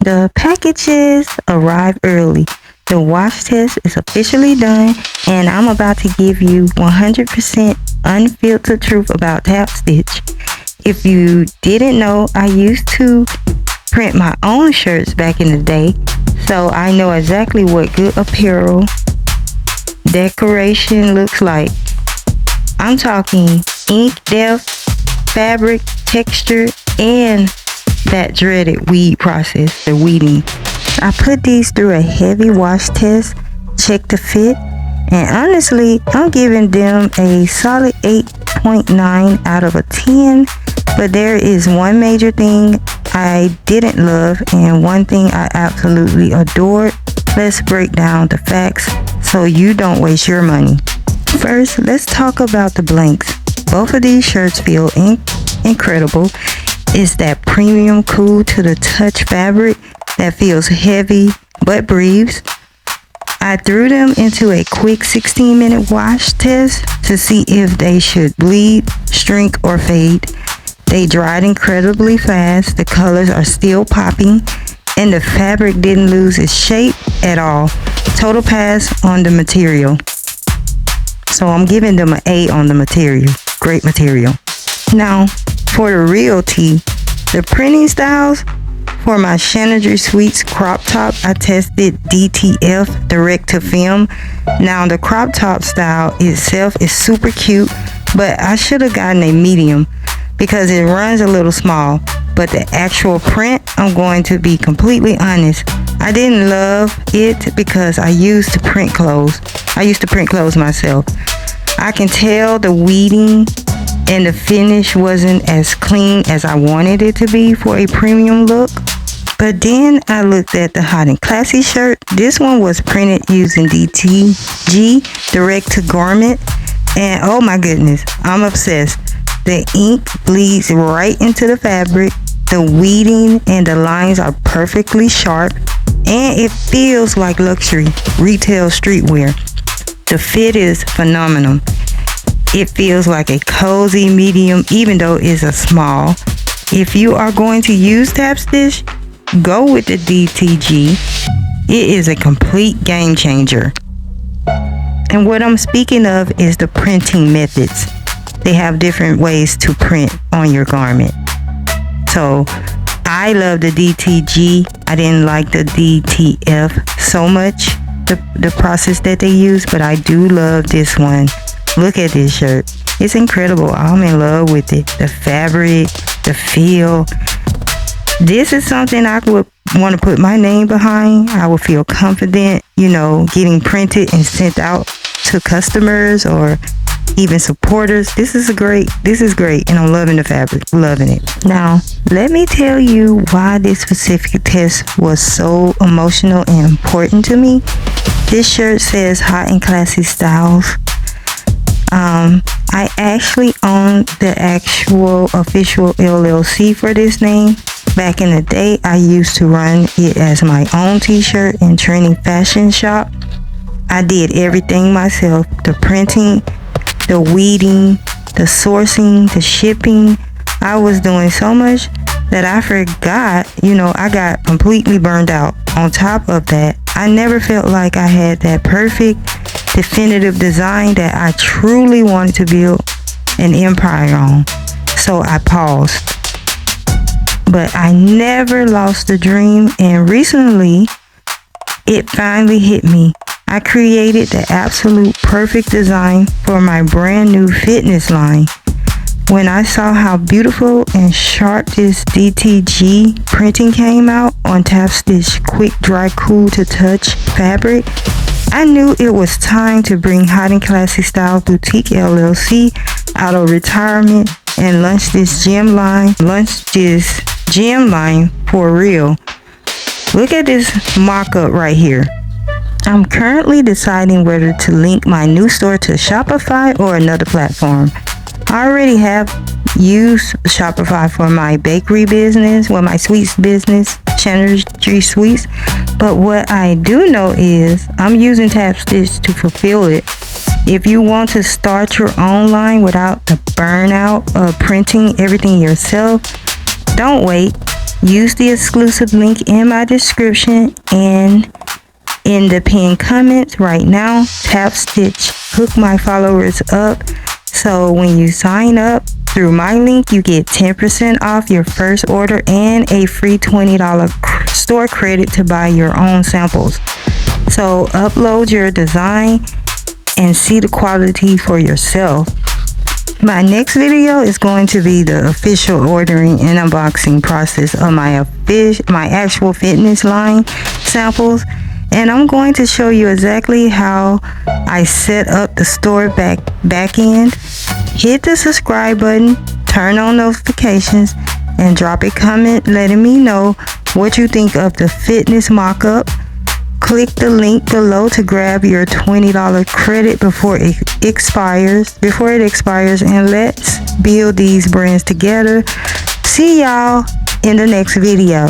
the packages arrived early. The wash test is officially done, and I'm about to give you 100% unfiltered truth about Tapstitch. If you didn't know, I used to print my own shirts back in the day, so I know exactly what good apparel decoration looks like. I'm talking ink depth, fabric texture, and that dreaded weed process, the weeding. I put these through a heavy wash test, checked the fit, and honestly, I'm giving them a solid 8.9 out of a 10. But there is one major thing I didn't love and one thing I absolutely adored. Let's break down the facts so you don't waste your money. First, let's talk about the blanks. Both of these shirts feel incredible. It's that premium cool to the touch fabric that feels heavy but breathes. I threw them into a quick 16-minute wash test to see if they should bleed, shrink, or fade. They dried incredibly fast, the colors are still popping, and the fabric didn't lose its shape at all. Total pass on the material. So I'm giving them an A on the material. Great material. Now, for the real tea, the printing styles. For my Chanadry Suites crop top, I tested DTF, direct to film. Now the crop top style itself is super cute, but I should have gotten a medium because it runs a little small. But the actual print, I'm going to be completely honest, I didn't love it because I used to print clothes. I used to print clothes myself. I can tell the weeding and the finish wasn't as clean as I wanted it to be for a premium look. But then I looked at the Hot&Classy shirt. This one was printed using DTG, direct to garment. And oh my goodness, I'm obsessed. The ink bleeds right into the fabric. The weeding and the lines are perfectly sharp. And it feels like luxury retail streetwear. The fit is phenomenal. It feels like a cozy medium, even though it's a small. If you are going to use Tapstitch, go with the DTG. It is a complete game changer. And what I'm speaking of is the printing methods. They have different ways to print on your garment. So I love the DTG. I didn't like the DTF so much, the process that they use, but I do love this one. Look at this shirt. It's incredible. I'm in love with it. The fabric, the feel. This is something I would want to put my name behind. I would feel confident, getting printed and sent out to customers or even supporters. This is great, and I'm loving the fabric, loving it. Now, let me tell you why this specific test was so emotional and important to me. This shirt says Hot&Classy Styles. I actually own the actual official LLC for this name. Back in the day, I used to run it as my own t-shirt and training fashion shop. I did everything myself. The printing, the weeding, the sourcing, the shipping. I was doing so much that I forgot, I got completely burned out. On top of that, I never felt like I had that perfect, definitive design that I truly wanted to build an empire on. So I paused. But I never lost the dream, and recently it finally hit me. I created the absolute perfect design for my brand new fitness line. When I saw how beautiful and sharp this DTG printing came out on Tapstitch quick dry cool to touch fabric, I knew it was time to bring Hot&Classy Styles Boutique LLC out of retirement and launch this gem line for real. Look at this mock-up right here. I'm currently deciding whether to link my new store to Shopify or another platform. I already have used Shopify for my bakery business, my sweets business, Chanadry Suites. But what I do know is I'm using Tapstitch to fulfill it. If you want to start your own line without the burnout of printing everything yourself, don't wait. Use the exclusive link in my description and in the pinned comments right now. Tapstitch hook my followers up, so when you sign up through my link, you get 10% off your first order and a free $20 store credit to buy your own samples. So upload your design and see the quality for yourself. My next video is going to be the official ordering and unboxing process of my actual fitness line samples, and I'm going to show you exactly how I set up the store back end. Hit the subscribe button, turn on notifications, and drop a comment letting me know what you think of the fitness mock-up. Click the link below to grab your $20 credit before it expires, and let's build these brands together. See y'all in the next video.